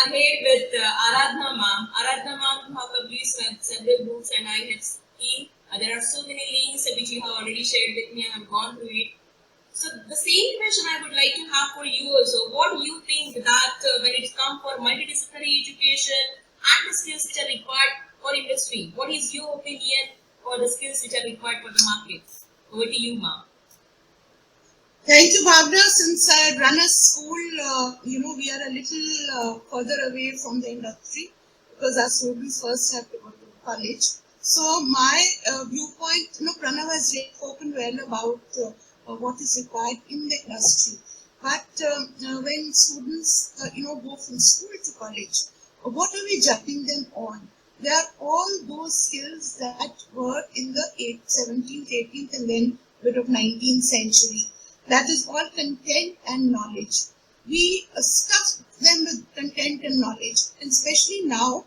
ahead with Aradhna ma'am. Aradhna ma'am, you have published several books and I have seen there are so many links which you have already shared with me. I have gone through it. So the same question I would like to have for you also. What do you think that when it comes for multidisciplinary education and the skills which are required for industry, what is your opinion for the skills which are required for the market? Over to you, ma'am. Thank you, Bhavna. Since I run a school, we are a little further away from the industry because our students first have to go to college. So my viewpoint, Pranav has spoken well about what is required in the industry. But when students, go from school to college, what are we judging them on? They are all those skills that were in the 17th, 18th, and then bit of 19th century. That is all content and knowledge. We stuff them with content and knowledge, and especially now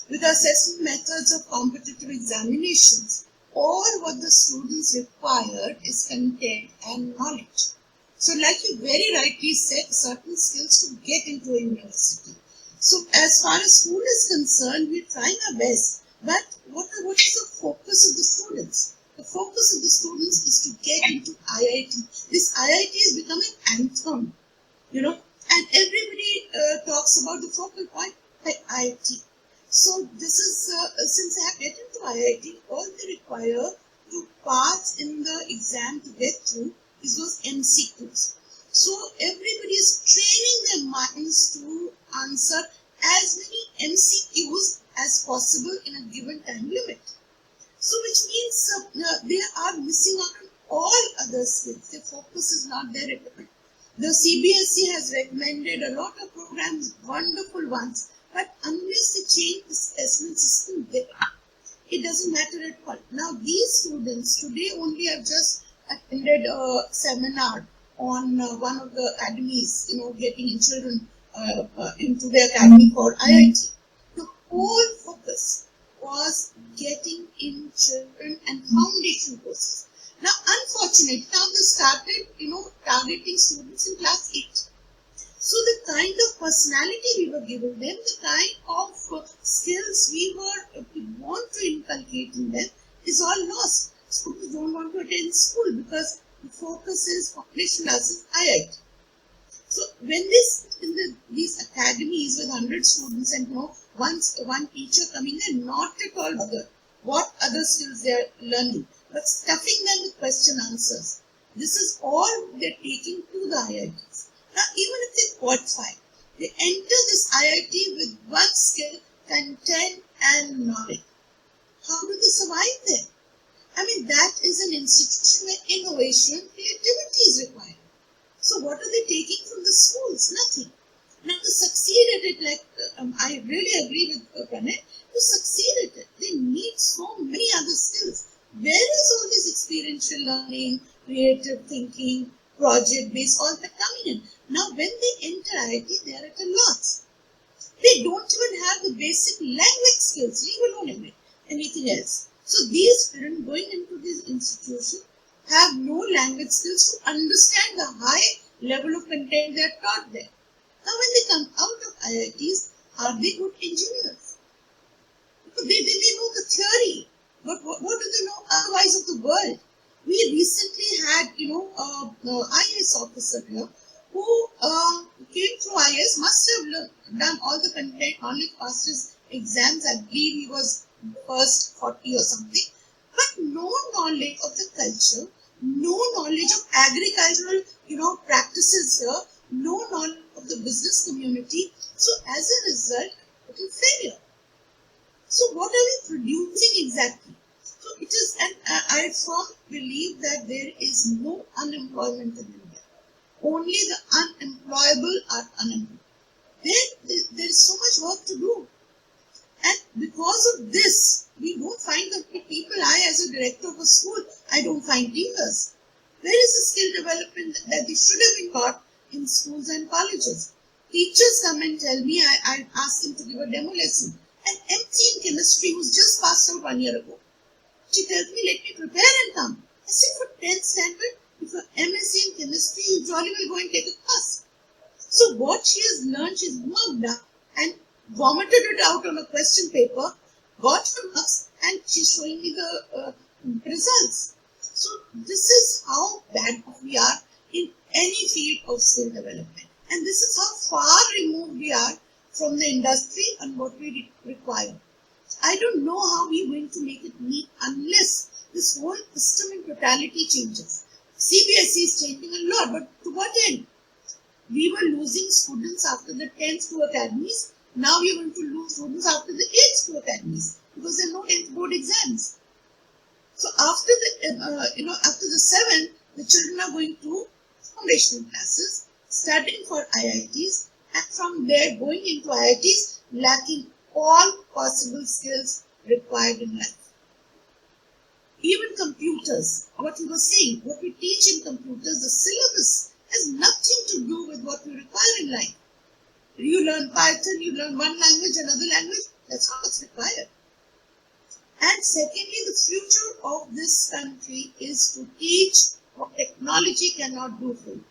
with assessment methods of competitive examinations, all what the students require is content and knowledge. So like you very rightly said, certain skills to get into a university. So as far as school is concerned, we're trying our best. But what is the focus of the students? The focus of the students is to get into IIT. This IIT is becoming anthem, and everybody talks about the focal point by IIT. So this is, since I have get into IIT, all they require to pass in the exam to get through is those MCQs. So everybody is training their minds to answer as many MCQs as possible in a given time limit. So which means they are missing out on all other skills. Their focus is not there at all. The CBSE has recommended a lot of programs, wonderful ones, but unless they change the assessment system there, it doesn't matter at all. Now these students today only have just attended a seminar on one of the academies, getting in children into the academy for IIT. The whole focus was getting in children and foundation courses. Now, unfortunately, now they started, targeting students in class 8. So the kind of personality we were giving them, the kind of skills we want to inculcate in them is all lost. Students don't want to attend school because the focus is foundation classes, IIT. So when they sit in these academies with 100 students and one teacher coming in, not at all bother what other skills they are learning, but stuffing them with question answers. This is all they're taking to the IITs. Now even if they qualify, they enter this IIT with one skill, content and knowledge. How do they survive there? I mean, that is an institution where innovation, creativity is required. So what are they taking from the schools? Nothing. Now to succeed at it, like I really agree with Pranay, to succeed at it, they need so many other skills. Where is all this experiential learning, creative thinking, project-based, all that coming in? Now when they enter IIT, they are at a loss. They don't even have the basic language skills, leave alone anything else. So these students going into this institution have no language skills to understand the high level of content they are taught there. Now when they come out of IITs, are they good engineers? Because they know the theory, but what do they know otherwise of the world? We recently had, an IAS officer here who came through IAS, must have done all the content, only passed his exams. I believe he was first 40 or something, but no knowledge of the culture, no knowledge of agricultural, practices here, no knowledge of the business community. So as a result, it is failure. So what are we producing exactly? So it is, and I firmly believe that there is no unemployment in India. Only the unemployable are unemployed. There is so much work to do. And because of this, we don't find the people. As a director of a school, I don't find teachers. Where is the skill development that they should have been taught in schools and colleges? Teachers come and tell me, I asked them to give a demo lesson. An MC in chemistry who's just passed out 1 year ago. She tells me, let me prepare and come. I said, for 10th standard, if you're MSc in chemistry, you jolly will go and take a class. So what she has learned, she's worked up. And vomited it out on a question paper, got her marks, and she's showing me the results. So this is how bad we are in any field of skill development. And this is how far removed we are from the industry and what we require. I don't know how we're going to make it meet unless this whole system in totality changes. CBSE is changing a lot, but to what end? We were losing students after the 10th to academies. Now we are going to lose students after the 8th to academies because there are no 10th board exams. So after the after the 7th, the children are going to foundational classes, studying for IITs, and from there going into IITs, lacking all possible skills required in life. Even computers, what you were saying, what we teach in computers, the syllabus has nothing to do with what we require in life. You learn Python, you learn one language, another language, that's all that's required. And secondly, the future of this country is to teach what technology cannot do for you.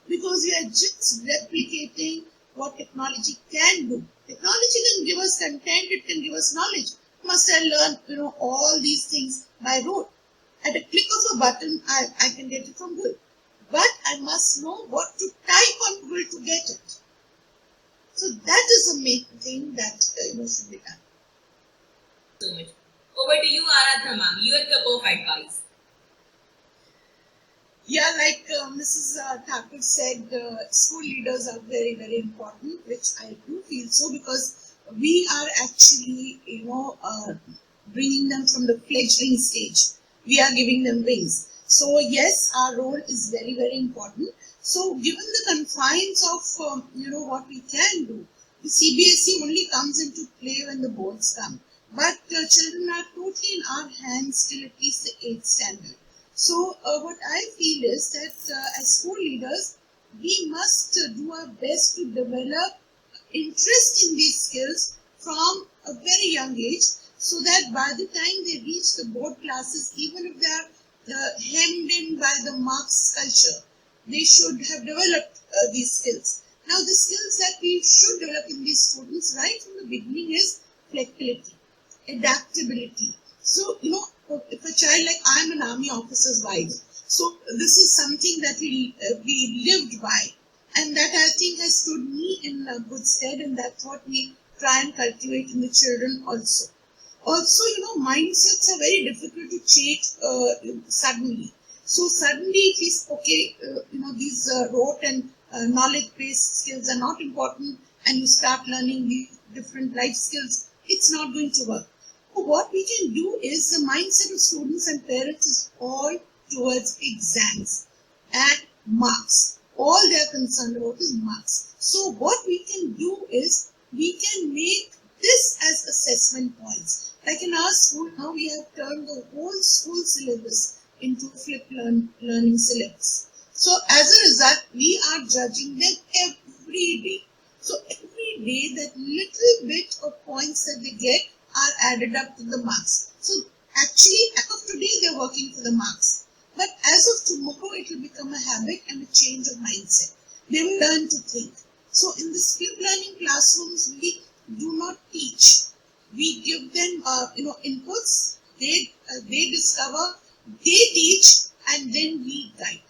Because we are just replicating what technology can do. Technology can give us content, it can give us knowledge. Must I learn, all these things by rote? At a click of a button, I can get it from Google. But I must know what to type on Google to get it. So that is the main thing that should be done. So much. Over to you, Aradhna ma'am. Your cup of advice. Yeah, like Mrs. Thakur said, school leaders are very, very important, which I do feel so because we are actually, bringing them from the fledgling stage. We are giving them wings. So yes, our role is very, very important. So given the confines of, what we can do, the CBSE only comes into play when the boards come. But children are totally in our hands till at least the 8th standard. So what I feel is that as school leaders, we must do our best to develop interest in these skills from a very young age so that by the time they reach the board classes, even if they are hemmed in by the marks culture, they should have developed these skills. Now the skills that we should develop in these students right from the beginning is flexibility, adaptability. So, if a child like I'm an army officer's wife, so this is something that we lived by, and that I think has stood me in good stead, and that's what we try and cultivate in the children also. Also, mindsets are very difficult to change suddenly. So suddenly it is okay, these rote and knowledge-based skills are not important, and you start learning these different life skills. It's not going to work. What we can do is the mindset of students and parents is all towards exams and marks. All they are concerned about is marks. So what we can do is we can make this as assessment points. Like in our school now we have turned the whole school syllabus into a flipped learning syllabus. So as a result we are judging them every day. So every day that little bit of points that they get are added up to the marks. So actually, as of today, they're working for the marks. But as of tomorrow, it will become a habit and a change of mindset. They will learn to think. So in the skill learning classrooms, we do not teach. We give them, inputs. They discover, they teach, and then we guide.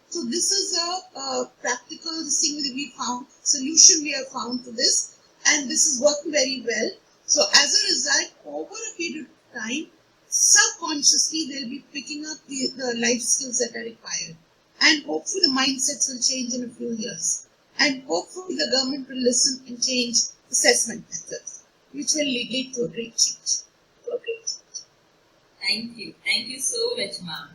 So this is a practical thing that we found, solution we have found to this, and this is working very well. So as a result, over a period of time, subconsciously they'll be picking up the life skills that are required. And hopefully the mindsets will change in a few years. And hopefully the government will listen and change assessment methods, which will lead to a great change. Thank you. Thank you so much, ma'am.